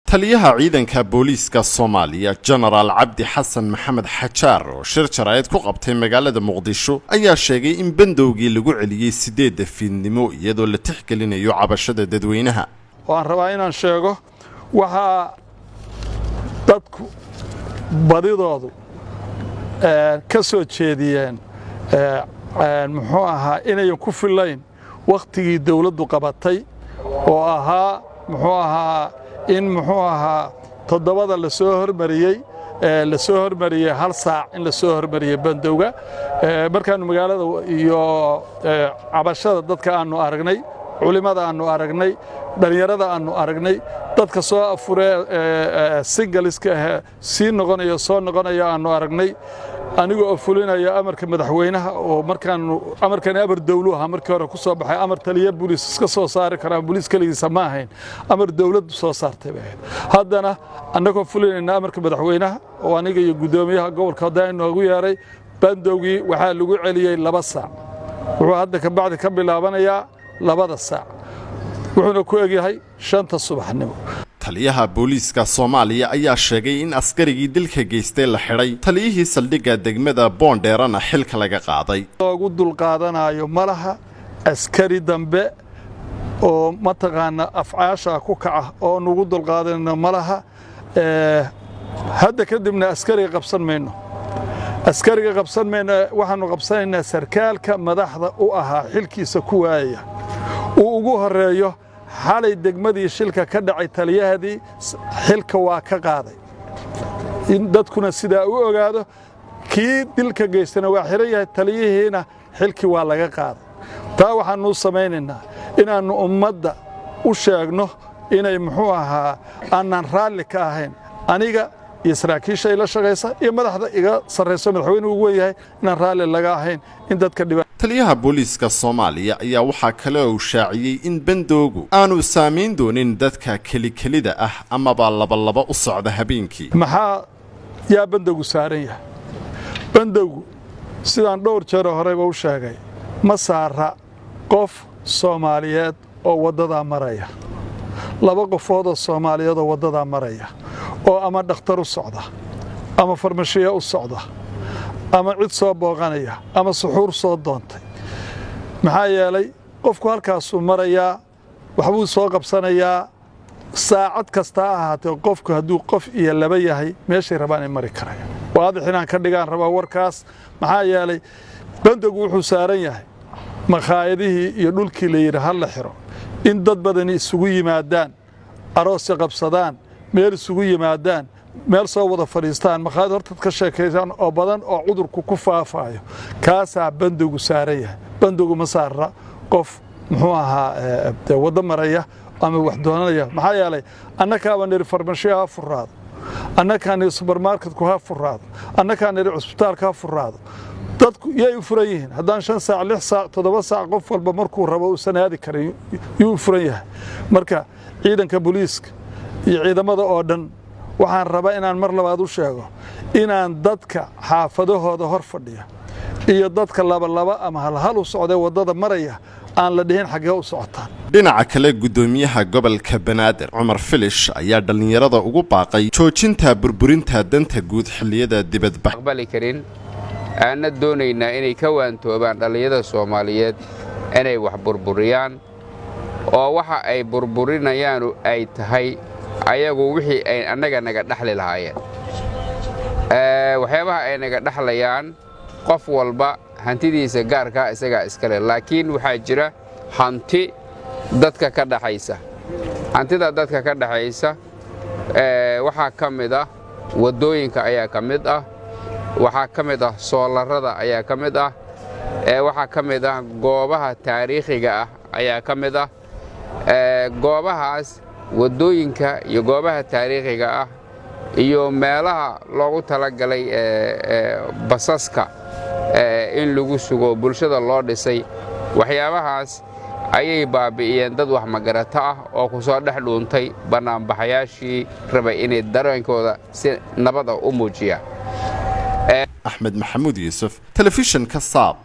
taliyaha ciidanka booliiska Soomaaliya General Cabdi Xasan Maxamed Xajaar oo shir jaraa'id ku qabtay magaalada Muqdisho ayaa sheegay in bandowgii lagu celiyay 8 fiidnimo iyadoo la tixgelinayo cabashada dadweynaha. waan rabaa inaan sheego waxa dadku badidoodu ka soo jeediyeen muxuu ahaa inay ku filayn waqtigii dawladdu qabatay oo ahaa muxuu ahaa in muxuu ahaa toddobada la soo hormariyay hal saac in la soo hormariyay bandowga markaan magaalada iyo cabashada dadka aanu aragnay culimada aanu aragnay dhalinyarada aanu aragnay dadka soo afuree singaliska sii noqonayo soo noqonayo aanu aragnay anigoo fulinaya amarka madaxweynaha oo markaan amar dawluha markii hore ku soo baxay amar taliye booliis iska soo saari kara booliis kaligiisa ma ahayn amar dawladdu soo saartay haddana annagoo fulinayna amarka madaxweynaha oo aniga iyo gudoomiyaha gobolka Hiiraan noogu yeeray bandowgii waxaa lagu celiyay 2 saac wuxuu hadda ka bacdi ka bilaabanayaa 2 saac wuxuuna ku egyahay 5 subaxnimo. taliyaha booliiska Soomaaliya ayaa sheegay in askarigii dilka geystay la xiray taliyihii saldhigga degmada Boondeerana xilka laga qaaday. ugu dul qaadanayo malaha askari dambe oo mataqaana afcaasha ku kaca oo ugu dul qaadanayno malaha hadda kadibna askariga qabsan mayno waxaanu qabsanaynaa sarkaalka madaxda u ahaa xilkiisa ku waaya uu ugu horeeyo xalay degmadii shilka ka dhacay taliyahadii xilka waa ka qaaday in dadkuna sida u ogaado kii dilka geystana waa xiran yahay taliyihiina xilkii waa laga qaaday taa waxaanu samaynaynaa inaanu ummadda u sheegno inay muxuu ahaa aanan raalli ka ahayn aniga iyo saraakiisha ila shaqaysa iyo madaxda iga sarreyso madaxweynuhu ugu yahay inaan raalli laga ahayn in dadka taliyaha booliiska Soomaaliya ayaa waxa kale oo shaaciyay in bandowgu aanu saameyn doonin dadka kalikelida ah ama laba u socda habeenkii. maxaa yaa bandowgu saaran yahay bandowgu sidaan dhowr jeer horeba u sheegay ma saara qof Soomaaliyeed oo wadada maraya 2 qofood oo Soomaaliyeed oo wadada maraya oo ama dhakhtar u socda ama farmashiye u socda ama cid soo booqanaya ama suxuur soo doontay maxaa yeelay qofku halkaas uu marayaa waxbuu soo qabsanayaa saacad kasta ahaatee qofku hadduu qof iyo laba yahay meeshay rabaan ay mari karayaan waadix inaan ka dhigaan rabaa warkaas maxaa yeelay bandowgu wuxuu saaran yahay maqaayadihii iyo dhulkii la yidhi hal la xiro in dad badani isugu yimaadaan aroos qabsadaan meel isugu yimaadaan meel soo wada fadhiistaan maqaayad horta ka sheekaysan oo badan oo cudurku ku faafayo kaasa bandowgu saaran yahay bandowgu ma saara qof muxuu ahaa wada maraya ama wax doonanaya maxaa yeelay annaka aan farmashiya furaado annaka aan supermarket ku ha furaado annaka aan isbitaalka furaado dadku yay u furan yihiin haddaan 5 saac 6 saac 7 saac qof walba markuu rabo uu sanaadi karayo yuu furan yahay marka ciidanka booliiska iyo ciidamada oo dhan waxaan rabaa inaan mar labaad u sheego inaan dadka xaafadahooda hor fadhiya iyo dadka laba ama hal u socday wadada maraya aan la dhihin xagee u socotaan. dhinaca kale gudoomiyaha gobolka Banaadir Cumar Filish ayaa dhalinyarada ugu baaqay joojinta burburinta danta guud xilliyada dibadbax aqbali karin aan doonaynaa inay ka waantoobaan dhalinyarada Soomaaliyeed inay wax burburiyaan oo waxa ay burburinayaan ay tahay ayagu wixii ay annaga naga dhaxli lahaayeen waxyaabaha ay naga dhaxlayaan qof walba hantidiisa gaarka isaga iska leh laakiin waxaa jira hanti dadka ka dhaxaysa hantida dadka ka dhaxaysa waxa kamid ah wadooyinka ayaa kamid ah waxa kamid ah soolarada ayaa kamid ah waxa kamid ah goobaha taariikhiga ah ayaa kamid ah goobahaas wadooyinka iyo goobaha taariikhiga ah iyo meelaha loogu talagalay basaska in lagu sugo bulshada loo dhisay waxyaabahaas ayay baabi'iyeen dad wax magarata ah oo ku soo dhex dhuuntay banaanbaxayaashii rabay inay dareenkooda si nabad ah u muujiyaan. Axmed Maxamuud Yuusuf, Telefishinka Saab.